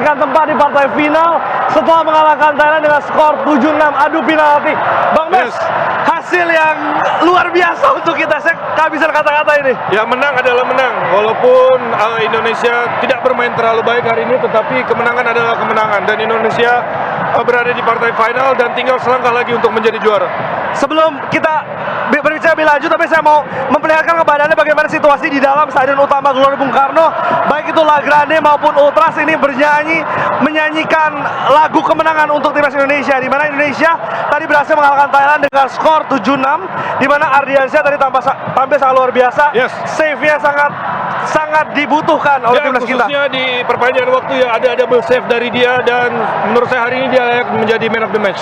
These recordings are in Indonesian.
mendapatkan tempat di partai final setelah mengalahkan Thailand dengan skor 7-6 adu penalti. Bang Bes, hasil yang luar biasa untuk kita. Saya kehabisan kata-kata ini. Ya, menang adalah menang. Walaupun Indonesia tidak bermain terlalu baik hari ini, tetapi kemenangan adalah kemenangan. Dan Indonesia berada di partai final dan tinggal selangkah lagi untuk menjadi juara. Sebelum kita berbicara lebih lanjut, tapi saya mau memperlihatkan kepada Anda bagaimana situasi di dalam Stadion Utama Gelora Bung Karno. Baik itu La Grande maupun Ultras ini menyanyikan lagu kemenangan untuk timnas Indonesia, di mana Indonesia tadi berhasil mengalahkan Thailand dengan skor 7-6, di mana Ardiansyah tadi tampil sangat luar biasa. Yes. Save-nya sangat dibutuhkan oleh timnas kita. Khususnya di perpanjangan waktu ya, ada double save dari dia, dan menurut saya hari ini dia layak menjadi man of the match.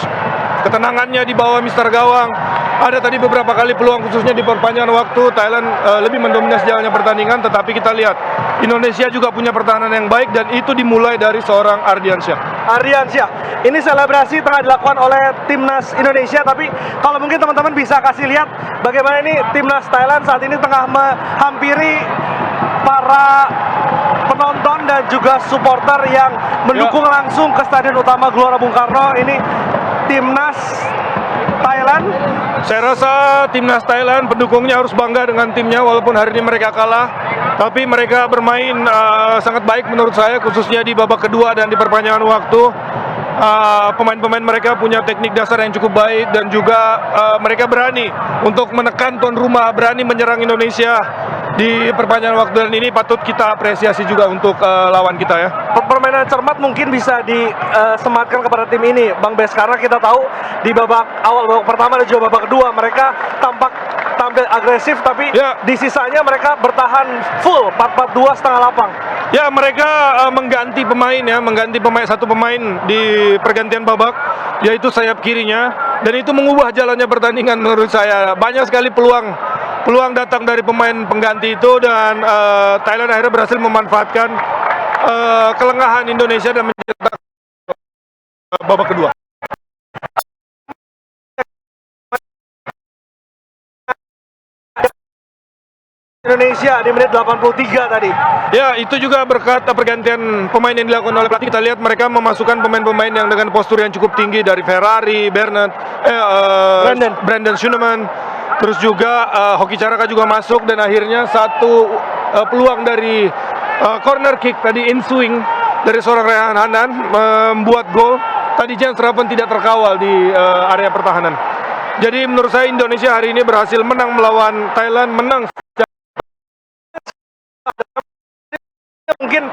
Ketenangannya di bawah Mister Gawang. Ada tadi beberapa kali peluang, khususnya di perpanjangan waktu Thailand lebih mendominasi jalannya pertandingan, tetapi kita lihat Indonesia juga punya pertahanan yang baik, dan itu dimulai dari seorang Ardiansyah. Ini selebrasi tengah dilakukan oleh timnas Indonesia, tapi kalau mungkin teman-teman bisa kasih lihat bagaimana ini timnas Thailand saat ini tengah menghampiri para penonton dan juga supporter yang mendukung langsung ke Stadion Utama Gelora Bung Karno. Ini timnas Thailand. Saya rasa timnas Thailand pendukungnya harus bangga dengan timnya, walaupun hari ini mereka kalah, tapi mereka bermain sangat baik menurut saya, khususnya di babak kedua dan di perpanjangan waktu. Pemain-pemain mereka punya teknik dasar yang cukup baik, dan juga mereka berani untuk menekan tuan rumah, berani menyerang Indonesia di perpanjangan waktu, dan ini patut kita apresiasi juga untuk lawan kita ya. Permainan cermat mungkin bisa disematkan kepada tim ini, Bang Bes, karena kita tahu di babak awal, babak pertama dan juga babak kedua mereka tampil agresif, tapi di sisanya mereka bertahan full 4-4-2 setengah lapang. Ya, mereka mengganti satu pemain di pergantian babak, yaitu sayap kirinya, dan itu mengubah jalannya pertandingan menurut saya. Banyak sekali peluang datang dari pemain pengganti itu, dan Thailand akhirnya berhasil memanfaatkan kelengahan Indonesia dan mencetak babak kedua. Indonesia di menit 83 tadi. Ya, itu juga berkat pergantian pemain yang dilakukan oleh pelatih. Kita lihat mereka memasukkan pemain-pemain yang dengan postur yang cukup tinggi, dari Ferrari, Brandon Schuneman, terus juga Hoki Caraka juga masuk, dan akhirnya satu peluang dari corner kick tadi in swing dari seorang Rehan Hanan membuat gol. Tadi Jens Raven tidak terkawal di area pertahanan. Jadi menurut saya Indonesia hari ini berhasil menang melawan Thailand, menang mungkin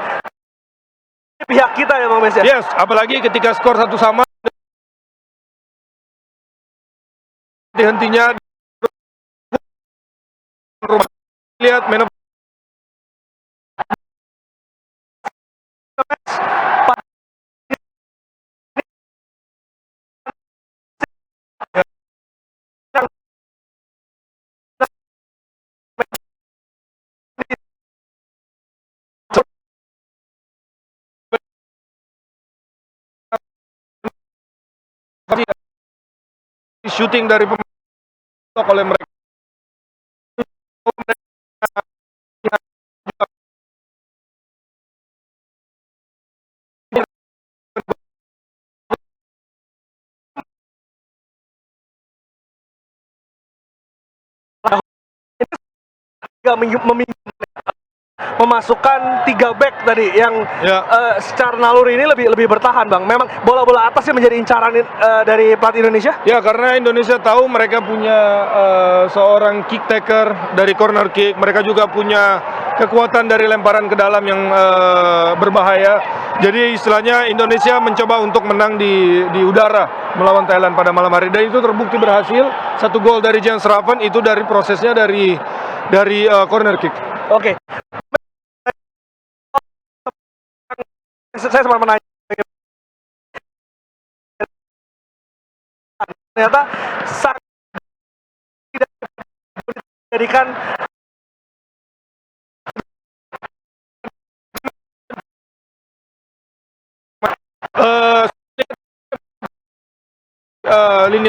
pihak kita ya, Bang Bes ya. Yes, apalagi ketika skor 1-1 dihentinya lihat man of shooting dari pemain oleh mereka. Memasukkan 3 back tadi yang secara naluri ini lebih bertahan, Bang. Memang bola-bola atas yang menjadi incaran dari pelatih Indonesia. Ya, karena Indonesia tahu mereka punya seorang kick taker dari corner kick. Mereka juga punya kekuatan dari lemparan ke dalam yang berbahaya. Jadi istilahnya Indonesia mencoba untuk menang di udara melawan Thailand pada malam hari, dan itu terbukti berhasil. Satu gol dari Jens Raven itu dari prosesnya dari corner kick. Oke. Saya sempat menanya, ternyata tidak dijadikan lini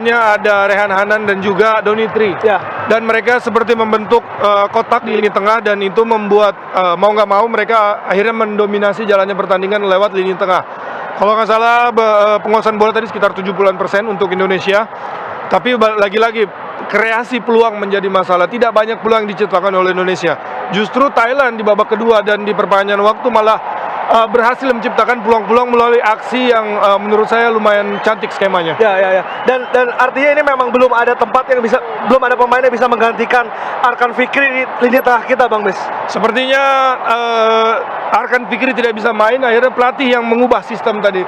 depannya ada Rehan Hanan dan juga Donitri. Ya. Dan mereka seperti membentuk kotak di lini tengah, dan itu membuat mau nggak mau mereka akhirnya mendominasi jalannya pertandingan lewat lini tengah. Kalau nggak salah penguasaan bola tadi sekitar 70% untuk Indonesia. Tapi lagi-lagi kreasi peluang menjadi masalah. Tidak banyak peluang yang diciptakan oleh Indonesia. Justru Thailand di babak kedua dan di perpanjangan waktu malah berhasil menciptakan peluang-peluang melalui aksi yang menurut saya lumayan cantik skemanya. Ya. Dan artinya ini memang belum ada tempat yang bisa, belum ada pemain yang bisa menggantikan Arkan Fikri di lini tengah kita, Bang Bes. Sepertinya Arkan Fikri tidak bisa main, akhirnya pelatih yang mengubah sistem tadi.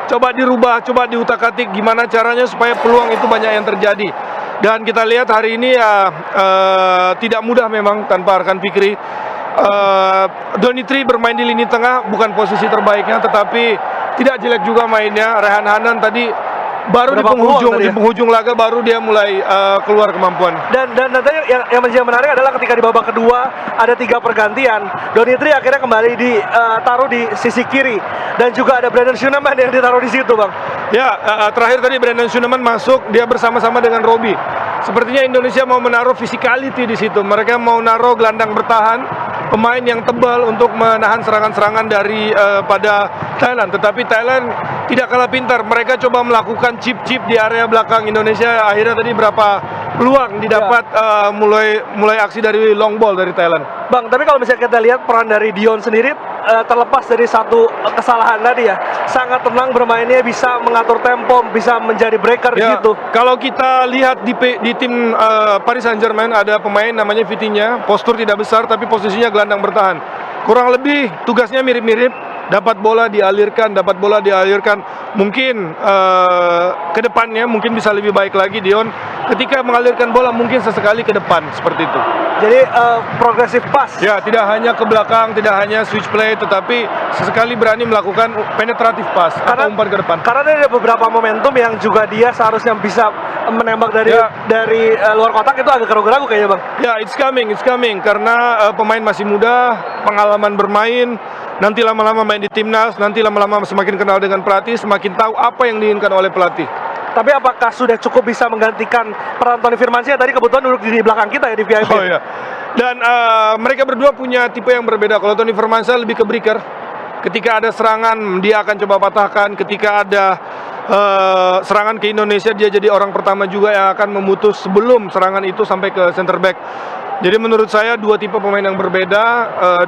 Coba dirubah, coba diutak-atik gimana caranya supaya peluang itu banyak yang terjadi. Dan kita lihat hari ini ya tidak mudah memang tanpa Arkan Fikri. Donitri bermain di lini tengah bukan posisi terbaiknya, tetapi tidak jelek juga mainnya. Rehan Hanan tadi baru di penghujung laga baru dia mulai keluar kemampuan. Dan nanti yang menjadi menarik adalah ketika di babak kedua ada 3 pergantian, Donitri akhirnya kembali ditaruh di sisi kiri, dan juga ada Brandon Shuneman yang ditaruh di situ, Bang. Ya, terakhir tadi Brandon Shuneman masuk, dia bersama-sama dengan Robi. Sepertinya Indonesia mau menaruh physicality di situ. Mereka mau naruh gelandang bertahan, pemain yang tebal untuk menahan serangan-serangan dari pada Thailand. Tetapi Thailand tidak kalah pintar. Mereka coba melakukan chip-chip di area belakang Indonesia. Akhirnya tadi berapa peluang didapat mulai aksi dari long ball dari Thailand. Bang, tapi kalau misalnya kita lihat peran dari Dion sendiri, terlepas dari satu kesalahan tadi ya, sangat tenang bermainnya, bisa mengatur tempo, bisa menjadi breaker Ya, gitu. kalau kita lihat di tim Paris Saint-Germain ada pemain namanya Vitinha, postur tidak besar tapi posisinya gelandang bertahan. Kurang lebih tugasnya mirip-mirip, dapat bola dialirkan. Mungkin ke depannya mungkin bisa lebih baik lagi Dion. Ketika mengalirkan bola mungkin sesekali ke depan seperti itu. Jadi progresif pas. Ya, tidak hanya ke belakang, tidak hanya switch play, tetapi sesekali berani melakukan penetratif pass atau umpan ke depan. Karena ada beberapa momentum yang juga dia seharusnya bisa menembak dari luar kotak, itu agak ragu-ragu kayaknya, Bang. Ya, it's coming karena pemain masih muda, pengalaman bermain, nanti lama-lama main di timnas, nanti lama-lama semakin kenal dengan pelatih, semakin tahu apa yang diinginkan oleh pelatih. Tapi apakah sudah cukup bisa menggantikan peran Tony Firmansyah? Tadi kebetulan duduk di belakang kita ya di VIP. Oh iya. Dan mereka berdua punya tipe yang berbeda. Kalau Tony Firmansyah lebih ke breaker. Ketika ada serangan dia akan coba patahkan. Ketika ada serangan ke Indonesia, dia jadi orang pertama juga yang akan memutus sebelum serangan itu sampai ke center back. Jadi menurut saya dua tipe pemain yang berbeda,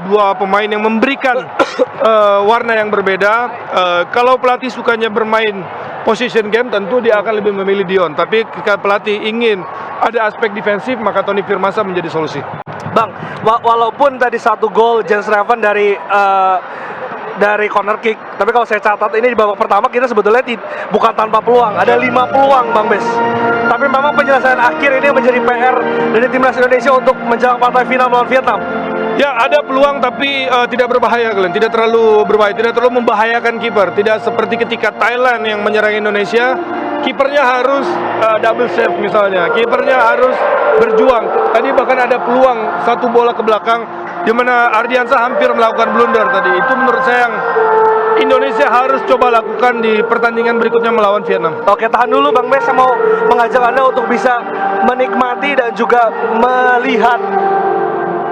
dua pemain yang memberikan warna yang berbeda. Kalau pelatih sukanya bermain position game, tentu dia akan lebih memilih Dion. Tapi jika pelatih ingin ada aspek defensif, maka Tony Firmansyah menjadi solusi. Bang, walaupun tadi 1 gol Jens Reven dari corner kick, tapi kalau saya catat ini di babak pertama kita sebetulnya bukan tanpa peluang, ada 5 peluang, Bang Bes. Tapi memang penyelesaian akhir ini menjadi PR dari timnas Indonesia untuk menjelang partai final melawan Vietnam. Ya, ada peluang tapi tidak berbahaya, Glenn. Tidak terlalu berbahaya, tidak terlalu membahayakan kiper. Tidak seperti ketika Thailand yang menyerang Indonesia, kipernya harus double save misalnya. Kipernya harus berjuang. Tadi bahkan ada peluang 1 bola ke belakang di mana Ardiansyah hampir melakukan blunder tadi. Itu menurut saya yang Indonesia harus coba lakukan di pertandingan berikutnya melawan Vietnam. Oke, tahan dulu Bang Bes, saya mau mengajak Anda untuk bisa menikmati dan juga melihat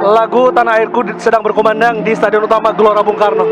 lagu Tanah Airku sedang berkumandang di Stadion Utama Gelora Bung Karno.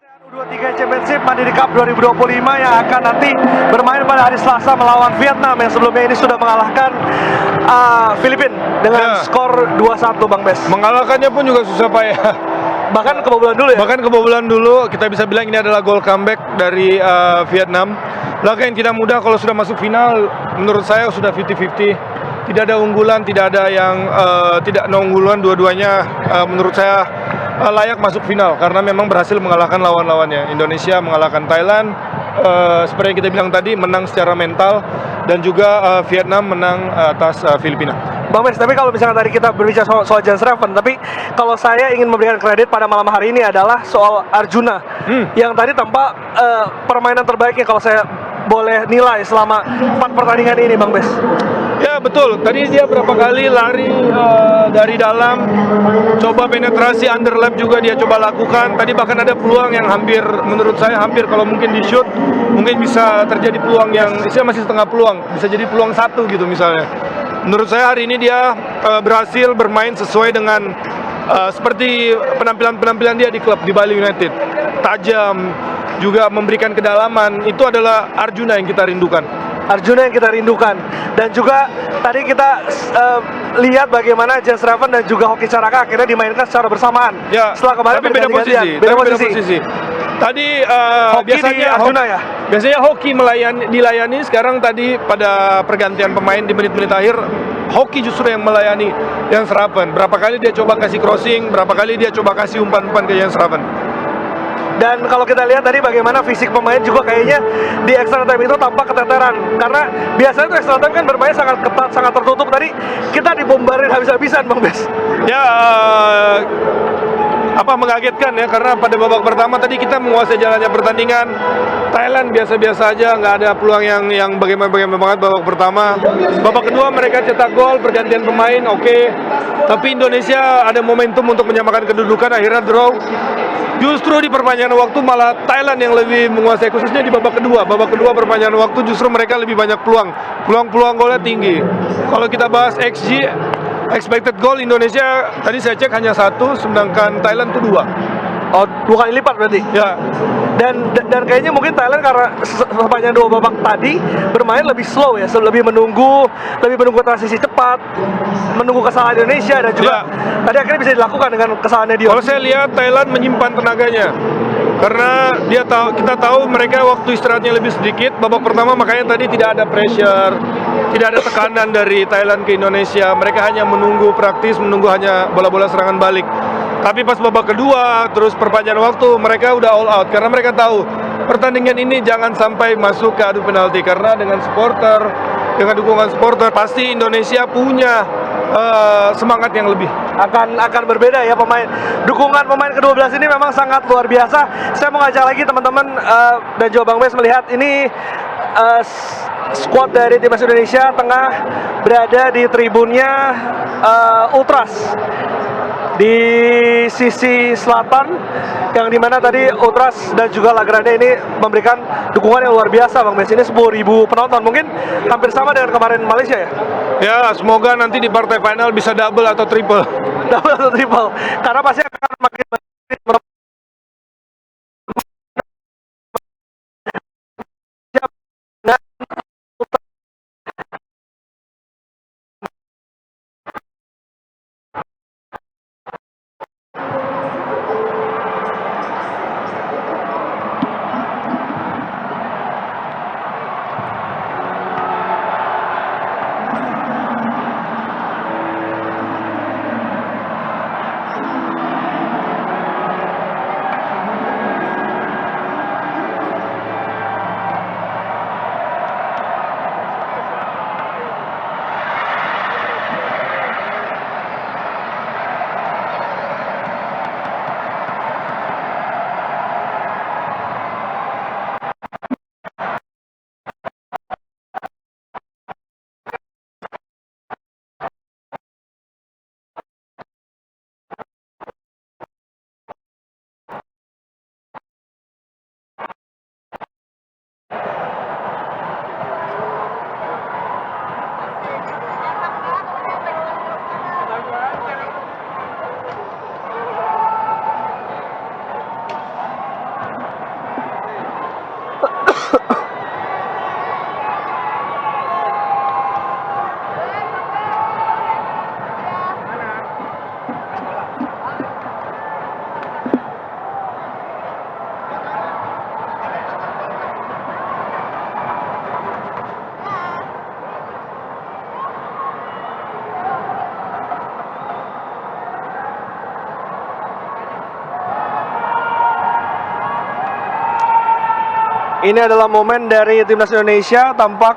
U23 Championship Mandiri Cup 2025 yang akan nanti bermain pada hari Selasa melawan Vietnam yang sebelumnya ini sudah mengalahkan Filipina dengan skor 2-1 Bang Bes. Mengalahkannya pun juga susah payah. Bahkan kebobolan dulu ya? Bahkan kebobolan dulu, kita bisa bilang ini adalah gol comeback dari Vietnam. Laga yang tidak mudah kalau sudah masuk final, menurut saya sudah 50-50. Tidak ada unggulan, tidak ada yang tidak unggulan, dua-duanya menurut saya layak masuk final karena memang berhasil mengalahkan lawan-lawannya. Indonesia mengalahkan Thailand, seperti yang kita bilang tadi, menang secara mental, dan juga Vietnam menang atas Filipina. Bang Bes, tapi kalau misalnya tadi kita berbicara soal Jans Raven, tapi kalau saya ingin memberikan kredit pada malam hari ini adalah soal Arjuna, yang tadi tampak permainan terbaiknya kalau saya boleh nilai selama 4 pertandingan ini, Bang Bes. Ya betul, tadi dia berapa kali lari dari dalam, coba penetrasi underlap juga dia coba lakukan. Tadi bahkan ada peluang yang hampir, menurut saya hampir kalau mungkin di shoot, mungkin bisa terjadi peluang yang masih setengah peluang, bisa jadi peluang 1 gitu misalnya. Menurut saya hari ini dia berhasil bermain sesuai dengan seperti penampilan dia di klub di Bali United. Tajam, juga memberikan kedalaman, itu adalah Arjuna yang kita rindukan. Arjuna yang kita rindukan. Dan juga tadi kita lihat bagaimana Jans Raven dan juga Hoki Caraka akhirnya dimainkan secara bersamaan. Ya, setelah kemarin tapi beda posisi. Tadi biasanya Arjuna ya. Biasanya Hoki dilayani, sekarang tadi pada pergantian pemain di menit-menit akhir Hoki justru yang melayani Jans Raven. Berapa kali dia coba kasih crossing, berapa kali dia coba kasih umpan-umpan ke Jans Raven. Dan kalau kita lihat tadi bagaimana fisik pemain juga kayaknya di extra time itu tampak keteteran. Karena biasanya itu extra time kan bermain sangat ketat, sangat tertutup. Tadi kita dibombardir habis-habisan, Bang Bes. Ya, mengagetkan ya, karena pada babak pertama tadi kita menguasai jalannya pertandingan. Thailand biasa-biasa aja, nggak ada peluang yang bagaimana banget babak pertama. Babak kedua mereka cetak gol, pergantian pemain, oke. Tapi Indonesia ada momentum untuk menyamakan kedudukan, akhirnya draw. Justru di perpanjangan waktu malah Thailand yang lebih menguasai, khususnya di babak kedua. Babak kedua perpanjangan waktu justru mereka lebih banyak peluang. Peluang golnya tinggi. Kalau kita bahas XG, expected goal Indonesia tadi saya cek hanya 1, sedangkan Thailand itu 2. Oh, 2 kali lipat berarti? Ya. Dan kayaknya mungkin Thailand karena sepanjang 2 babak tadi bermain lebih slow ya, lebih menunggu transisi cepat, menunggu kesalahan Indonesia, dan juga tadi akhirnya bisa dilakukan dengan kesalahannya dia. Kalau saya lihat Thailand menyimpan tenaganya. Karena kita tahu mereka waktu istirahatnya lebih sedikit. Babak pertama makanya tadi tidak ada pressure, tidak ada tekanan dari Thailand ke Indonesia. Mereka hanya menunggu praktis, menunggu hanya bola-bola serangan balik. Tapi pas babak kedua, terus perpanjangan waktu, mereka udah all out. Karena mereka tahu, pertandingan ini jangan sampai masuk ke adu penalti. Karena dengan supporter, dengan dukungan supporter, pasti Indonesia punya semangat yang lebih. Akan berbeda ya pemain. Dukungan pemain ke-12 ini memang sangat luar biasa. Saya mau ngajak lagi teman-teman dan juga Bang Bes melihat ini squad dari timnas Indonesia tengah berada di tribunnya Ultras di sisi selatan, yang dimana tadi Ultras dan juga La Grande ini memberikan dukungan yang luar biasa, Bang Bes. Ini 10.000 penonton, mungkin hampir sama dengan kemarin Malaysia ya? Ya, semoga nanti di partai final bisa double atau triple. Double atau triple, karena pasti akan makin Ini adalah momen dari timnas Indonesia. Tampak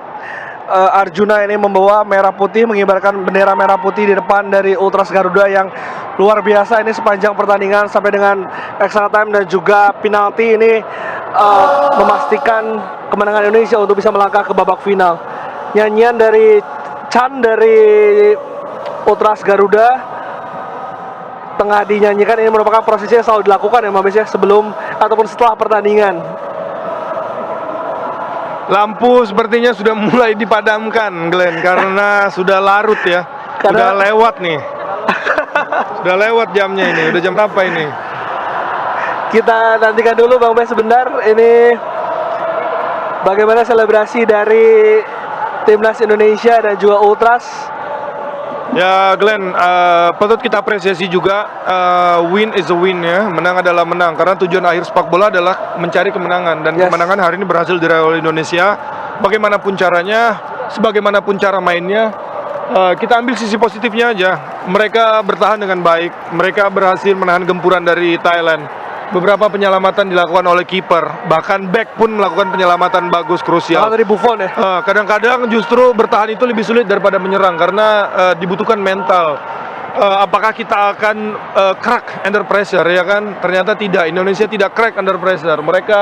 Arjuna ini membawa merah putih, mengibarkan bendera merah putih di depan dari Ultras Garuda yang luar biasa ini sepanjang pertandingan sampai dengan extra time dan juga penalti ini memastikan kemenangan Indonesia untuk bisa melangkah ke babak final. Nyanyian dari Chan dari Ultras Garuda tengah dinyanyikan. Ini merupakan prosesnya selalu dilakukan ya Bang Bes ya, sebelum ataupun setelah pertandingan. Lampu sepertinya sudah mulai dipadamkan, Glenn, karena sudah larut ya. Sudah lewat nih. Sudah lewat jamnya ini. Udah jam berapa ini? Kita nantikan dulu Bang Bes sebentar. Ini bagaimana selebrasi dari timnas Indonesia dan juga Ultras. Ya Glenn, patut kita apresiasi juga, win is a win ya, menang adalah menang. Karena tujuan akhir sepak bola adalah mencari kemenangan. Dan kemenangan hari ini berhasil diraih oleh Indonesia. Bagaimanapun caranya, sebagaimanapun cara mainnya, kita ambil sisi positifnya aja. Mereka bertahan dengan baik, mereka berhasil menahan gempuran dari Thailand. Beberapa penyelamatan dilakukan oleh kiper, bahkan back pun melakukan penyelamatan bagus, krusial. Dari Buffon ya? Kadang-kadang justru bertahan itu lebih sulit daripada menyerang karena dibutuhkan mental. Apakah kita akan crack under pressure ya kan? Ternyata tidak, Indonesia tidak crack under pressure. Mereka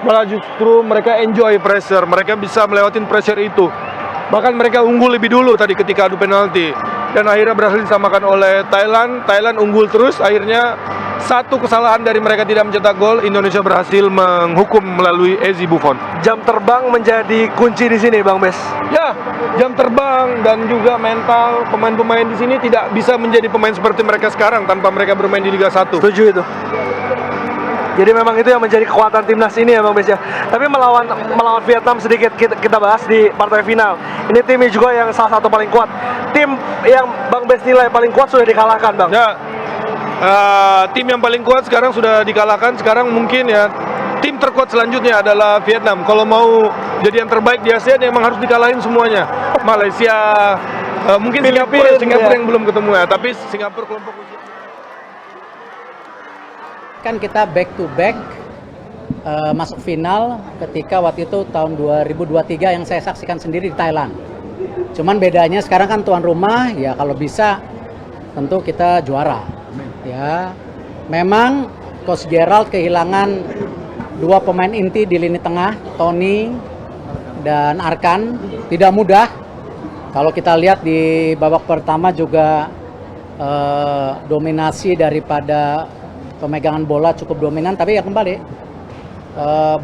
malah justru mereka enjoy pressure, mereka bisa melewatin pressure itu. Bahkan mereka unggul lebih dulu tadi ketika adu penalti. Dan akhirnya berhasil disamakan oleh Thailand. Thailand unggul terus, akhirnya satu kesalahan dari mereka tidak mencetak gol, Indonesia berhasil menghukum melalui Ezi Buffon. Jam terbang menjadi kunci di sini, Bang Bes. Ya, jam terbang dan juga mental pemain-pemain di sini tidak bisa menjadi pemain seperti mereka sekarang tanpa mereka bermain di Liga 1. Setuju itu. Jadi memang itu yang menjadi kekuatan timnas ini ya Bang Bes ya. Tapi melawan Vietnam sedikit kita bahas di partai final. Ini timnya juga yang salah satu paling kuat. Tim yang Bang Bes nilai paling kuat sudah dikalahkan, Bang. Ya, tim yang paling kuat sekarang sudah dikalahkan. Sekarang mungkin ya tim terkuat selanjutnya adalah Vietnam. Kalau mau jadi yang terbaik di ASEAN memang harus dikalahin semuanya. Malaysia, mungkin Singapura yang belum ketemu ya. Tapi Singapura kelompok usia. Kan kita back to back masuk final ketika waktu itu tahun 2023 yang saya saksikan sendiri di Thailand. Cuman bedanya sekarang kan tuan rumah ya, kalau bisa tentu kita juara. Ya, memang Coach Gerald kehilangan dua pemain inti di lini tengah, Tony dan Arkan, tidak mudah. Kalau kita lihat di babak pertama juga dominasi daripada pemegangan bola cukup dominan, tapi ya kembali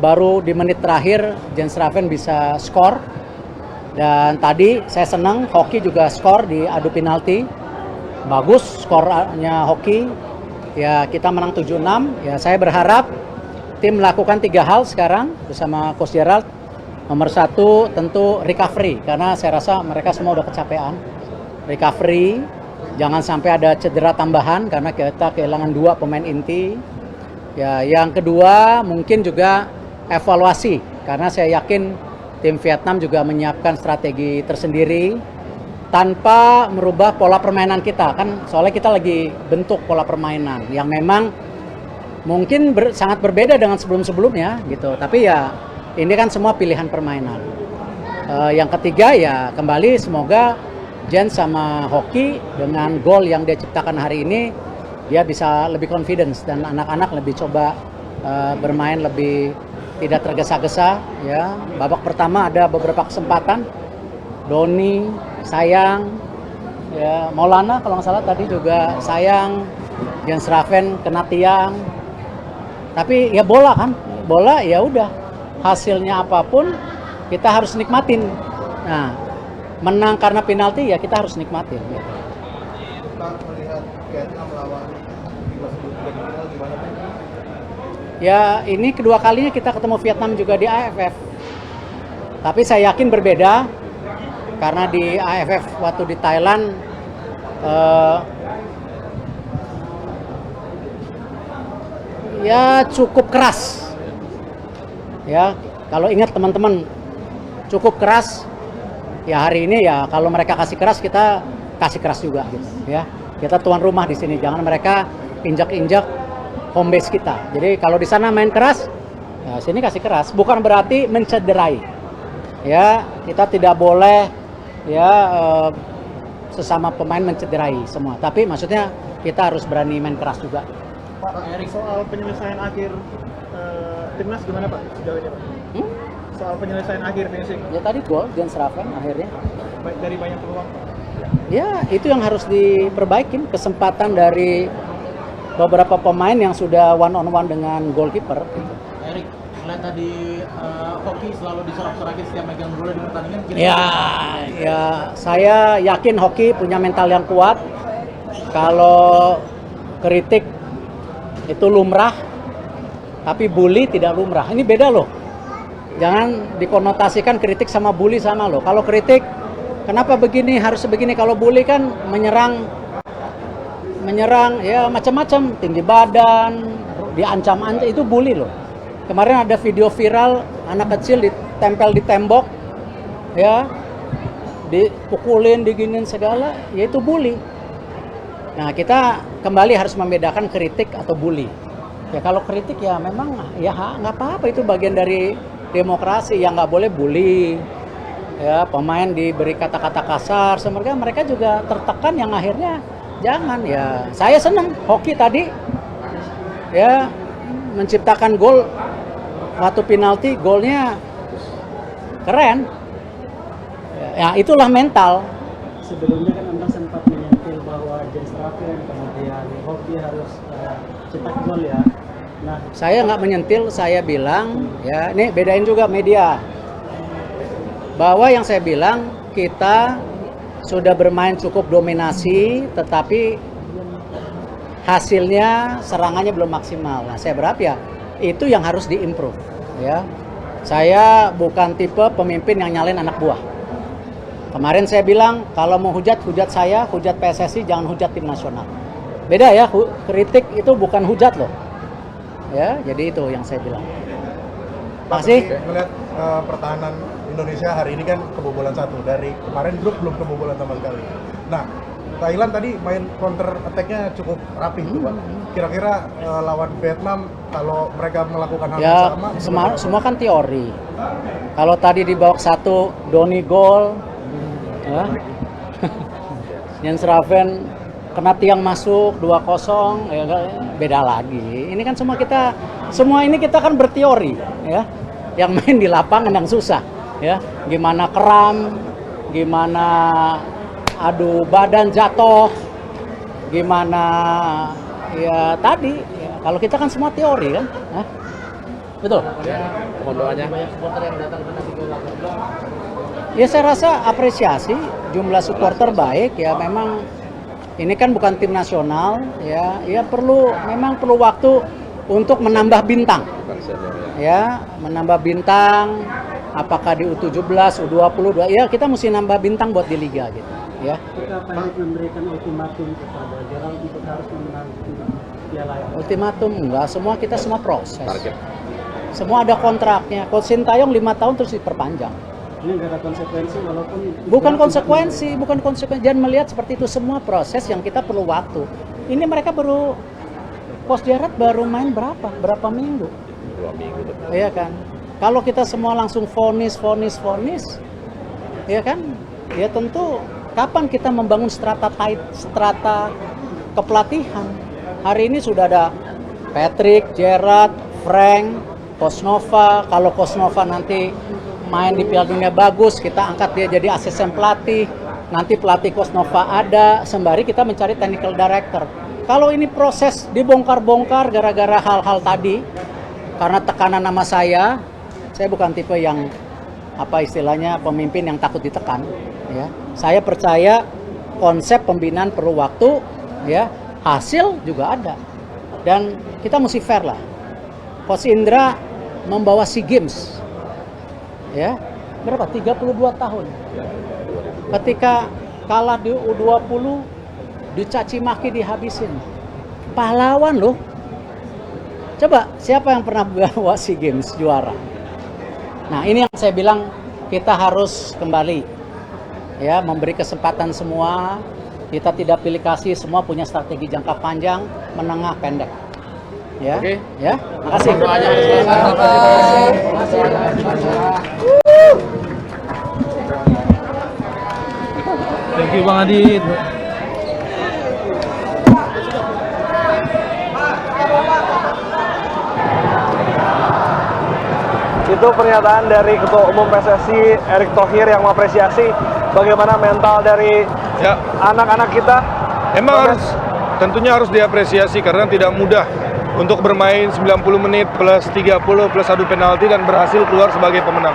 baru di menit terakhir Jens Raven bisa skor. Dan tadi saya senang Hoki juga skor di adu penalti, bagus skornya Hoki. Ya kita menang 7-6. Ya saya berharap tim melakukan 3 hal sekarang bersama Coach Gerald. Nomor 1 tentu recovery, karena saya rasa mereka semua udah kecapean. Recovery, jangan sampai ada cedera tambahan karena kita kehilangan 2 pemain inti. Ya, yang kedua mungkin juga evaluasi, karena saya yakin tim Vietnam juga menyiapkan strategi tersendiri tanpa merubah pola permainan kita. Kan soalnya kita lagi bentuk pola permainan yang memang mungkin sangat berbeda dengan sebelum-sebelumnya gitu. Tapi ya ini kan semua pilihan permainan. Yang ketiga ya kembali semoga Jen sama Hoki dengan gol yang dia ciptakan hari ini, dia bisa lebih confidence dan anak-anak lebih coba bermain lebih tidak tergesa-gesa. Ya, babak pertama ada beberapa kesempatan, Doni, Sayang, ya Maulana kalau nggak salah tadi juga Sayang, Jens Raven kena tiang. Tapi ya bola kan, bola ya udah hasilnya apapun kita harus nikmatin. Nah, menang karena penalti ya kita harus nikmatin. Gitu. Ya ini kedua kalinya kita ketemu Vietnam juga di AFF. Tapi saya yakin berbeda karena di AFF waktu di Thailand ya cukup keras. Ya kalau ingat teman-teman cukup keras. Ya hari ini ya kalau mereka kasih keras kita kasih keras juga gitu ya. Kita tuan rumah di sini, jangan mereka injak-injak home base kita. Jadi kalau di sana main keras, Nah, sini kasih keras, bukan berarti mencederai. Ya, kita tidak boleh ya sesama pemain mencederai semua. Tapi maksudnya kita harus berani main keras juga. Pak Erik, soal penyelesaian akhir timnas gimana Pak sejauh ini Pak? Soal penyelesaian akhir finishing Ya tadi gol Jens Raven akhirnya. dari banyak peluang Pak. Ya, itu yang harus diperbaikin, kesempatan dari beberapa pemain yang sudah one on one dengan goalkeeper. Erik, melihat tadi Hoki selalu disorak-sorakin setiap megang bola di pertandingan. Ya, saya yakin Hoki punya mental yang kuat. Kalau kritik itu lumrah, tapi bully tidak lumrah. Ini beda loh. Jangan dikonotasikan kritik sama bully sama loh. Kalau kritik, kenapa begini, harus begini. Kalau bully kan menyerang ya macam-macam, tinggi badan, diancam-ancam, itu bully loh. Kemarin ada video viral anak kecil ditempel di tembok, ya, dipukulin, diginin segala, ya itu bully. Nah, kita kembali harus membedakan kritik atau bully. Ya kalau kritik ya memang ya nggak apa-apa, itu bagian dari demokrasi. Yang nggak boleh bully. Ya, pemain diberi kata-kata kasar, semoga mereka juga tertekan, yang akhirnya jangan. Ya, saya senang Hoki tadi ya menciptakan gol waktu penalti, golnya keren. Ya, itulah mental. Sebelumnya kan Anda sempat menyentil bahwa Jens Raven kemudian Hoki harus cetak gol ya. Nah, Saya nggak menyentil, saya bilang ya, ini bedain juga media. Bahwa yang saya bilang, kita sudah bermain cukup dominasi, tetapi hasilnya serangannya belum maksimal. Nah, saya berharap ya itu yang harus diimprove. Ya, saya bukan tipe pemimpin yang nyalain anak buah. Kemarin saya bilang kalau mau hujat saya, hujat PSSI, jangan hujat tim nasional. Beda ya, kritik itu bukan hujat loh. Ya, jadi itu yang saya bilang. Makasih. Melihat pertahanan Indonesia hari ini kan kebobolan 1, dari kemarin grup belum kebobolan sama sekali. Nah, Thailand tadi main counter attack-nya cukup rapih tuh Pak. Kira-kira lawan Vietnam kalau mereka melakukan hal yang sama, semua kan teori. Kalau tadi di babak 1 Doni gol, ya. Jens Raven kena tiang masuk 2-0, ya beda lagi. Ini kan semua ini kita kan berteori, ya. Yang main di lapangan yang susah, ya. Gimana kram, gimana adu badan jatuh, gimana ya tadi. Ya, kalau kita kan semua teori kan, Hah? Betul. Ya saya rasa apresiasi, jumlah supporter baik, ya memang ini kan bukan tim nasional, ya memang perlu waktu untuk menambah bintang. Ya, menambah bintang, apakah di U17, U20, ya kita mesti nambah bintang buat di liga gitu, ya. kita Erik memberikan ultimatum kepada Gerald untuk harus memenangkan Piala AFF. Ultimatum enggak, kita semua proses. Semua ada kontraknya. Coach Sintayong 5 tahun terus diperpanjang. Ini nggak ada konsekuensi walaupun Bukan konsekuensi. Jangan melihat seperti itu, semua proses yang kita perlu waktu. Ini mereka Coach Gerard baru main berapa minggu? 2 minggu. Iya kan? Kalau kita semua langsung vonis, ya kan? Ya tentu kapan kita membangun strata kepelatihan? Hari ini sudah ada Patrick, Gerard, Frank, Kosnova. Kalau Kosnova nanti main di Piala Dunia bagus, kita angkat dia jadi asisten pelatih. Nanti pelatih Kosnova ada, sembari kita mencari technical director. Kalau ini proses dibongkar-bongkar gara-gara hal-hal tadi, karena tekanan nama saya bukan tipe yang istilahnya pemimpin yang takut ditekan. Ya, saya percaya konsep pembinaan perlu waktu, ya, hasil juga ada, dan kita mesti fair lah. Coach Indra membawa SEA Games, ya, berapa? 32 tahun. Ketika kalah di U20, dicaci maki, dihabisin. Pahlawan loh. Coba siapa yang pernah bawa SEA Games juara? Nah, ini yang saya bilang kita harus kembali, ya, memberi kesempatan semua. Kita tidak pilih kasih, semua punya strategi jangka panjang, menengah, pendek. Ya. Oke. Ya. Makasih. Doanya Thank you Bang Adit. Itu pernyataan dari Ketua Umum PSSI Erick Thohir yang mengapresiasi bagaimana mental dari Ya, anak-anak kita. emang tentunya harus diapresiasi karena tidak mudah untuk bermain 90 menit plus 30 plus adu penalti dan berhasil keluar sebagai pemenang.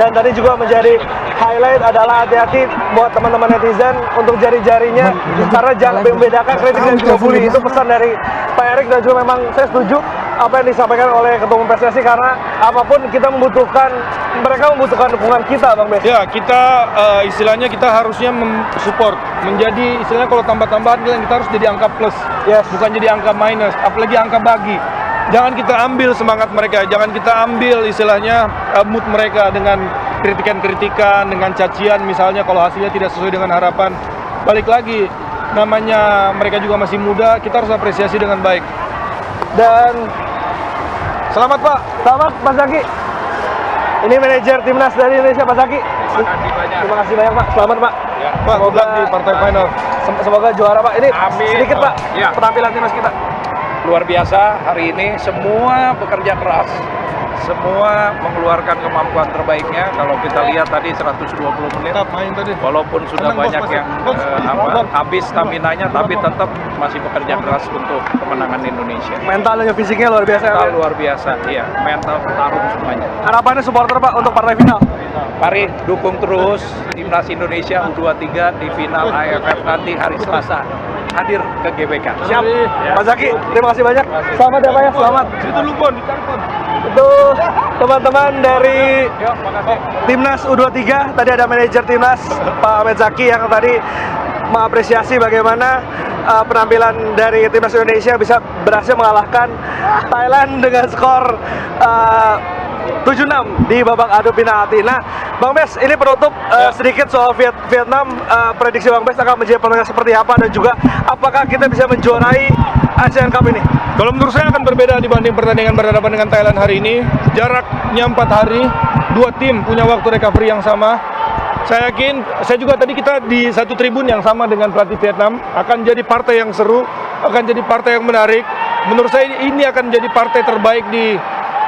Dan tadi juga menjadi highlight adalah hati-hati buat teman-teman netizen untuk jari-jarinya karena jangan membedakan kritik dan juga bully. Itu pesan dari Pak Erick dan juga memang saya setuju apa yang disampaikan oleh Ketua Umum PSSI karena apapun kita membutuhkan, mereka membutuhkan dukungan kita, Bang Bes. Ya, kita istilahnya kita harusnya support menjadi istilahnya kalau tambah-tambahan kita harus jadi angka plus, Yes. bukan jadi angka minus, apalagi angka bagi. Jangan kita ambil semangat mereka, jangan kita ambil istilahnya mood mereka dengan kritikan-kritikan, dengan cacian misalnya kalau hasilnya tidak sesuai dengan harapan. Balik lagi, namanya mereka juga masih muda, kita harus apresiasi dengan baik. Dan selamat Pak, selamat Mas Zaki. Ini manajer timnas dari Indonesia, Pak Zaki. Terima kasih banyak Pak, selamat Pak. Pak, good luck di partai final. Semoga juara Pak. Ini Amin. sedikit Pak, Ya. penampilan timnas kita. Luar biasa hari ini, semua bekerja keras, semua mengeluarkan kemampuan terbaiknya. Kalau kita lihat tadi 120 menit, Tetap main tadi. walaupun sudah Tenang, Bos, banyak Bos. yang Bos. Bos. habis stamina-nya, tapi tetap masih bekerja keras untuk kemenangan Indonesia. Mental dan fisiknya luar biasa. Mental Pak. luar biasa, iya, mental bertarung semuanya. Harapannya supporter Pak untuk partai final. Mari dukung terus timnas Indonesia U23 di final AFF nanti hari Selasa. Hadir ke GBK. Siap. Pak Zaki, terima kasih banyak. Selamat ya Pak ya, selamat. Itu Lubon, di Tarkon. Itu teman-teman dari Timnas U23, tadi ada manajer Timnas Pak Ahmed Zaki yang tadi mengapresiasi bagaimana penampilan dari Timnas Indonesia bisa berhasil mengalahkan Thailand dengan skor 7-6 di babak adu penalti. Nah, Bang Bes, ini penutup sedikit soal Vietnam. Prediksi Bang Bes akan menjadi pertandingan seperti apa dan juga apakah kita bisa menjuarai Asian Cup ini? Kalau menurut saya akan berbeda dibanding pertandingan berhadapan dengan Thailand hari ini. Jaraknya 4 hari, dua tim punya waktu recovery yang sama. Saya yakin, saya juga tadi kita di satu tribun yang sama dengan pelatih Vietnam, akan jadi partai yang seru, akan jadi partai yang menarik. Menurut saya ini akan jadi partai terbaik di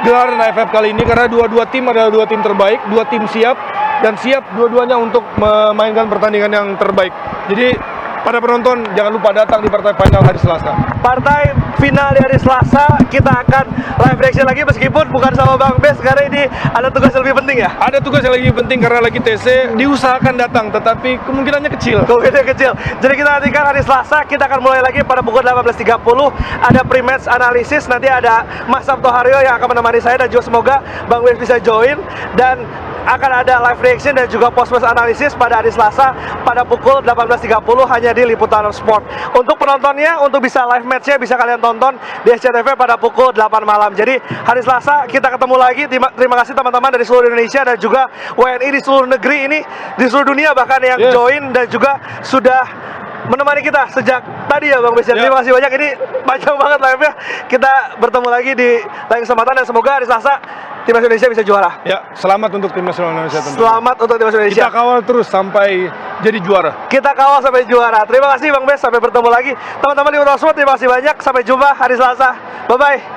gelaran AFF kali ini karena dua-dua tim adalah dua tim terbaik, dua tim siap dan siap dua-duanya untuk memainkan pertandingan yang terbaik. Jadi pada penonton jangan lupa datang di partai final hari Selasa. Partai final di hari Selasa kita akan live reaction lagi meskipun bukan sama Bang Bes karena ini ada tugas yang lebih penting ya. Ada tugas yang lagi penting karena lagi TC, diusahakan datang tetapi kemungkinannya kecil. Kemungkinan kecil. Jadi kita nantikan hari Selasa, kita akan mulai lagi pada pukul 18.30. Ada pre-match analisis, nanti ada Mas Sabto Haryo yang akan menemani saya dan juga semoga Bang Bes bisa join. Dan akan ada live reaction dan juga post-match analisis pada hari Selasa pada pukul 18.30 hanya di Liputan Sport. Untuk penontonnya, untuk bisa live match-nya bisa kalian tonton di SCTV pada pukul 8 malam. Jadi hari Selasa kita ketemu lagi. Terima kasih teman-teman dari seluruh Indonesia dan juga WNI di seluruh negeri ini, di seluruh dunia bahkan yang join dan juga sudah menemani kita sejak tadi ya Bang Bes. Terima kasih banyak, ini panjang banget live-nya. Kita bertemu lagi di lain kesempatan dan semoga hari Selasa Timnas Indonesia bisa juara. Ya, selamat untuk Timnas Indonesia tentu. Selamat untuk Timnas Indonesia. Kita kawal terus sampai jadi juara. Kita kawal sampai juara. Terima kasih Bang Bes, sampai bertemu lagi. Teman-teman di Liputan Sport, terima kasih banyak. Sampai jumpa hari Selasa. Bye-bye.